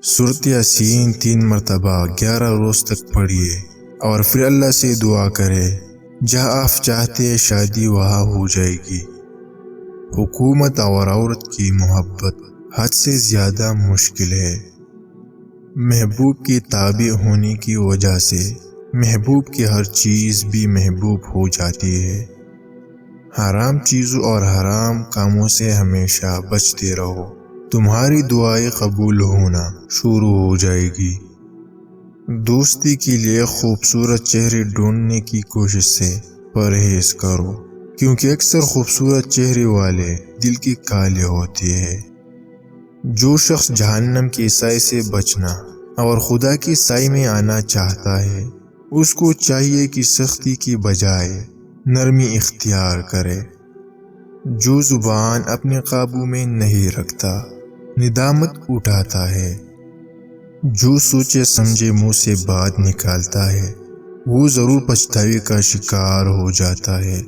سورۃ یاسین 3 مرتبہ 11 روز تک پڑھیے اور پھر اللہ سے دعا کرے، جہاں آپ چاہتے ہیں شادی وہاں ہو جائے گی۔ حکومت اور عورت کی محبت حد سے زیادہ مشکل ہے۔ محبوب کی تابع ہونے کی وجہ سے محبوب کی ہر چیز بھی محبوب ہو جاتی ہے۔ حرام چیزوں اور حرام کاموں سے ہمیشہ بچتے رہو، تمہاری دعائیں قبول ہونا شروع ہو جائے گی۔ دوستی کے لیے خوبصورت چہرے ڈھونڈنے کی کوشش سے پرہیز کرو، کیونکہ اکثر خوبصورت چہرے والے دل کے کالے ہوتے ہیں۔ جو شخص جہنم کے سائے سے بچنا اور خدا کی سائے میں آنا چاہتا ہے، اس کو چاہیے کہ سختی کی بجائے نرمی اختیار کرے۔ جو زبان اپنے قابو میں نہیں رکھتا، ندامت اٹھاتا ہے۔ جو سوچے سمجھے منہ سے بات نکالتا ہے، وہ ضرور پچھتاوے کا شکار ہو جاتا ہے،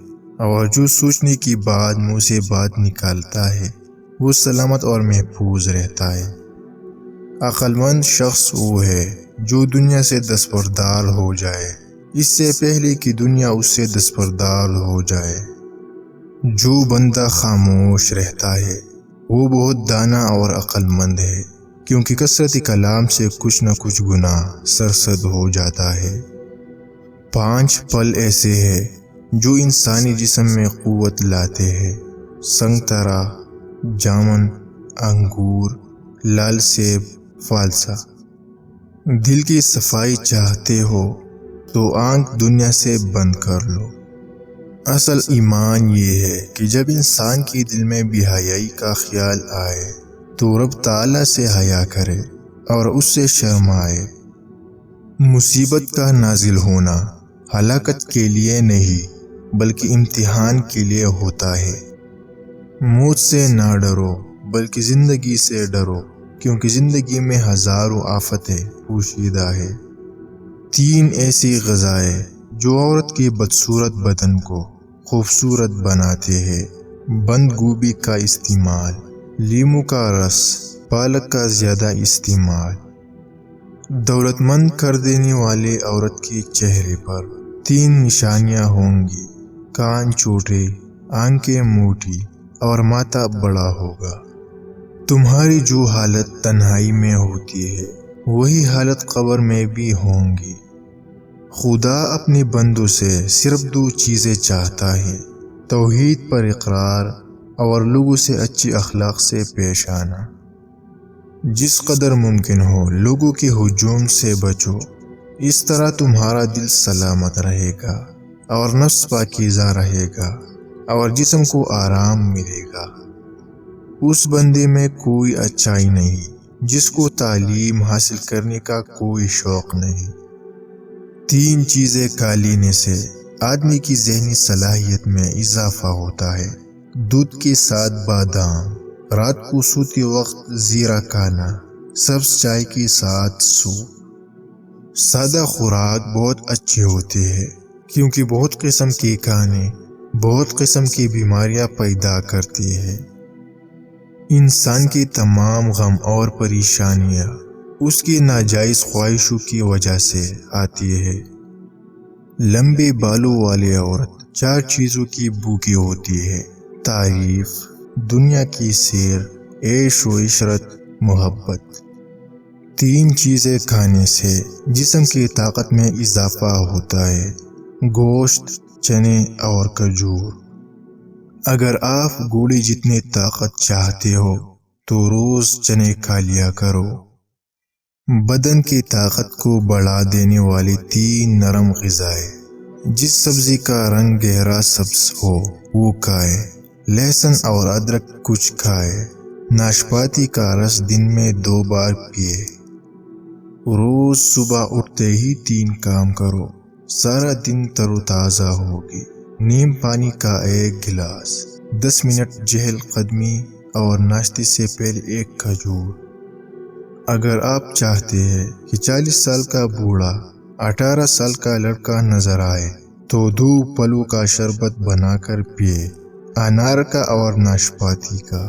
اور جو سوچنے کی بعد منہ سے بات نکالتا ہے، وہ سلامت اور محفوظ رہتا ہے۔ عقل مند شخص وہ ہے جو دنیا سے دستبردار ہو جائے اس سے پہلے کہ دنیا اس سے دستبردار ہو جائے۔ جو بندہ خاموش رہتا ہے وہ بہت دانا اور عقل مند ہے، کیونکہ کثرت کلام سے کچھ نہ کچھ گناہ سرزد ہو جاتا ہے۔ 5 پھل ایسے ہیں جو انسانی جسم میں قوت لاتے ہیں: سنگترا، جامن، انگور، لال سیب، فالسا۔ دل کی صفائی چاہتے ہو تو آنکھ دنیا سے بند کر لو۔ اصل ایمان یہ ہے کہ جب انسان کے دل میں بے حیائی کا خیال آئے تو رب تعالیٰ سے حیا کرے اور اس سے شرمائے۔ مصیبت کا نازل ہونا ہلاکت کے لیے نہیں بلکہ امتحان کے لیے ہوتا ہے۔ موت سے نہ ڈرو بلکہ زندگی سے ڈرو، کیونکہ زندگی میں ہزاروں آفتیں پوشیدہ ہے۔ 3 ایسی غذائیں جو عورت کے بدصورت بدن کو خوبصورت بناتے ہیں: بند گوبھی کا استعمال، لیموں کا رس، پالک کا زیادہ استعمال۔ دولت مند کر دینے والے عورت کے چہرے پر 3 نشانیاں ہوں گی: کان چھوٹے، آنکھیں موٹی اور ماتھا بڑا ہوگا۔ تمہاری جو حالت تنہائی میں ہوتی ہے وہی حالت قبر میں بھی ہوں گی۔ خدا اپنے بندوں سے صرف 2 چیزیں چاہتا ہے: توحید پر اقرار اور لوگوں سے اچھے اخلاق سے پیش آنا۔ جس قدر ممکن ہو لوگوں کے ہجوم سے بچو، اس طرح تمہارا دل سلامت رہے گا اور نفس پاکیزہ رہے گا اور جسم کو آرام ملے گا۔ اس بندے میں کوئی اچھائی نہیں جس کو تعلیم حاصل کرنے کا کوئی شوق نہیں۔ 3 چیزیں کھا لینے سے آدمی کی ذہنی صلاحیت میں اضافہ ہوتا ہے: دودھ کے ساتھ بادام، رات کو سوتے وقت زیرہ کھانا، سبز چائے کے ساتھ سوپ۔ سادہ خوراک بہت اچھے ہوتے ہیں، کیونکہ بہت قسم کے کھانے بہت قسم کی بیماریاں پیدا کرتی ہیں۔ انسان کے تمام غم اور پریشانیاں اس کی ناجائز خواہشوں کی وجہ سے آتی ہے۔ لمبے بالوں والی عورت 4 چیزوں کی بھوکی ہوتی ہے: تعریف، دنیا کی سیر، عیش و عشرت، محبت۔ 3 چیزیں کھانے سے جسم کی طاقت میں اضافہ ہوتا ہے: گوشت، چنے اور کھجور۔ اگر آپ گھوڑے جتنے طاقت چاہتے ہو تو روز چنے کھا لیا کرو۔ بدن کی طاقت کو بڑھا دینے والی 3 نرم غذائیں: جس سبزی کا رنگ گہرا سبز ہو وہ کھائے، لہسن اور ادرک کچھ کھائے، ناشپاتی کا رس دن میں 2 بار پیے۔ روز صبح اٹھتے ہی 3 کام کرو، سارا دن تر و تازہ ہوگی۔ نیم پانی کا 1 گلاس، 10 منٹ چہل قدمی اور ناشتے سے پہلے 1 کھجور۔ اگر آپ چاہتے ہیں کہ 40 سال کا بوڑھا 18 سال کا لڑکا نظر آئے تو 2 پھلوں کا شربت بنا کر پیے: انار کا اور ناشپاتی کا۔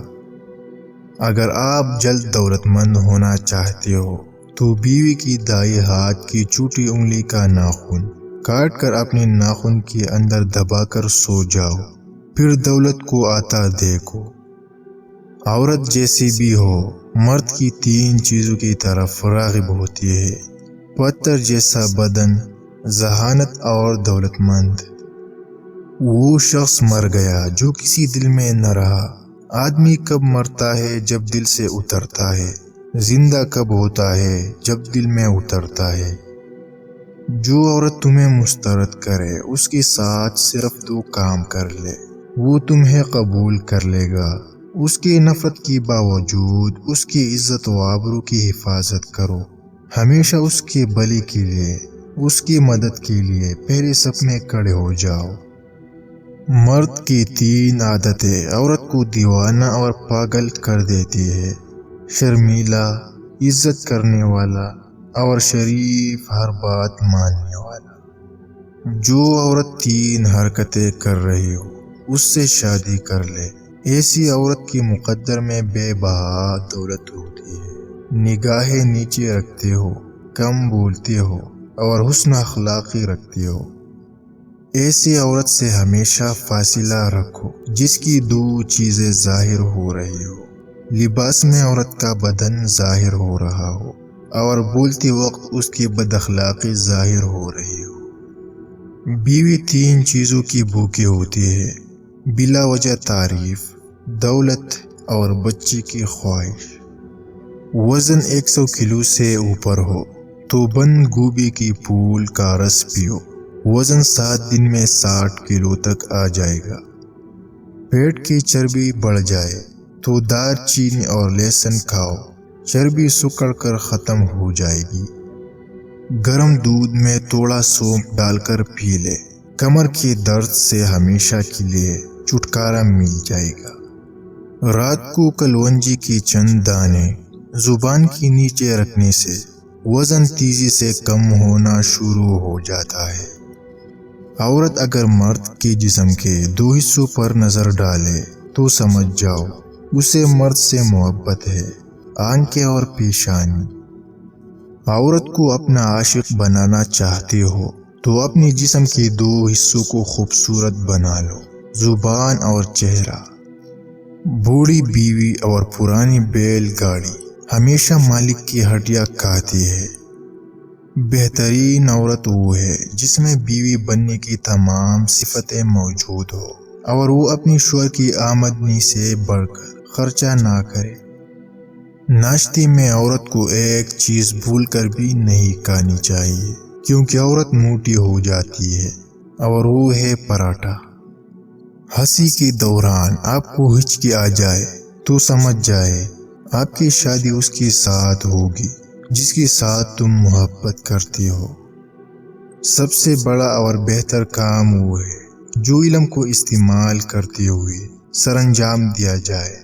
اگر آپ جلد دولت مند ہونا چاہتے ہو تو بیوی کی دائیں ہاتھ کی چھوٹی انگلی کا ناخن کاٹ کر اپنے ناخن کے اندر دبا کر سو جاؤ، پھر دولت کو آتا دیکھو۔ عورت جیسی بھی ہو، مرد کی 3 چیزوں کی طرف راغب ہوتی ہے: پتھر جیسا بدن، ذہانت اور دولت مند۔ وہ شخص مر گیا جو کسی دل میں نہ رہا۔ آدمی کب مرتا ہے؟ جب دل سے اترتا ہے۔ زندہ کب ہوتا ہے؟ جب دل میں اترتا ہے۔ جو عورت تمہیں مسترد کرے اس کے ساتھ صرف 2 کام کر لے، وہ تمہیں قبول کر لے گا۔ اس کی نفرت کے باوجود اس کی عزت و آبرو کی حفاظت کرو۔ ہمیشہ اس کے بھلے کے لیے، اس کی مدد کے لیے پہلے صف میں کھڑے ہو جاؤ۔ مرد کی 3 عادتیں عورت کو دیوانہ اور پاگل کر دیتی ہے: شرمیلا، عزت کرنے والا اور شریف، ہر بات ماننے والا۔ جو عورت 3 حرکتیں کر رہی ہو اس سے شادی کر لے۔ ایسی عورت کے مقدر میں بے بہا دولت ہوتی ہے۔ نگاہیں نیچے رکھتے ہو، کم بولتے ہو اور حسن اخلاقی رکھتے ہو۔ ایسی عورت سے ہمیشہ فاصلہ رکھو جس کی 2 چیزیں ظاہر ہو رہی ہو: لباس میں عورت کا بدن ظاہر ہو رہا ہو اور بولتے وقت اس کی بد اخلاقی ظاہر ہو رہی ہو۔ بیوی 3 چیزوں کی بھوکی ہوتی ہے: بلا وجہ تعریف، دولت اور بچے کی خواہش۔ وزن 100 کلو سے اوپر ہو تو بند گوبھی کی پھول کا رس پیو، وزن 7 دن میں 60 کلو تک آ جائے گا۔ پیٹ کی چربی بڑھ جائے تو دار چینی اور لہسن کھاؤ، چربی سکڑ کر ختم ہو جائے گی۔ گرم دودھ میں تھوڑا سونف ڈال کر پی لے، کمر کے درد سے ہمیشہ کے لیے چھٹکارا مل جائے گا۔ رات کو کلونجی کے چند دانے زبان کے نیچے رکھنے سے وزن تیزی سے کم ہونا شروع ہو جاتا ہے۔ عورت اگر مرد کے جسم کے 2 حصوں پر نظر ڈالے تو سمجھ جاؤ اسے مرد سے محبت ہے: آنکھیں اور پیشانی۔ عورت کو اپنا عاشق بنانا چاہتے ہو تو اپنے جسم کے 2 حصوں کو خوبصورت بنا لو: زبان اور چہرہ۔ بوڑھی بیوی اور پرانی بیل گاڑی ہمیشہ مالک کی ہڈیاں کھاتی ہے۔ بہترین عورت وہ ہے جس میں بیوی بننے کی تمام صفتیں موجود ہو اور وہ اپنی شوہر کی آمدنی سے بڑھ کر خرچہ نہ کرے۔ ناشتے میں عورت کو ایک چیز بھول کر بھی نہیں کھانی چاہیے کیونکہ عورت موٹی ہو جاتی ہے، اور وہ ہے پراٹھا۔ ہنسی کے دوران آپ کو ہچکی آ جائے تو سمجھ جائے آپ کی شادی اس کے ساتھ ہوگی جس کے ساتھ تم محبت کرتے ہو۔ سب سے بڑا اور بہتر کام وہ ہے جو علم کو استعمال کرتے ہوئے سر انجام دیا جائے۔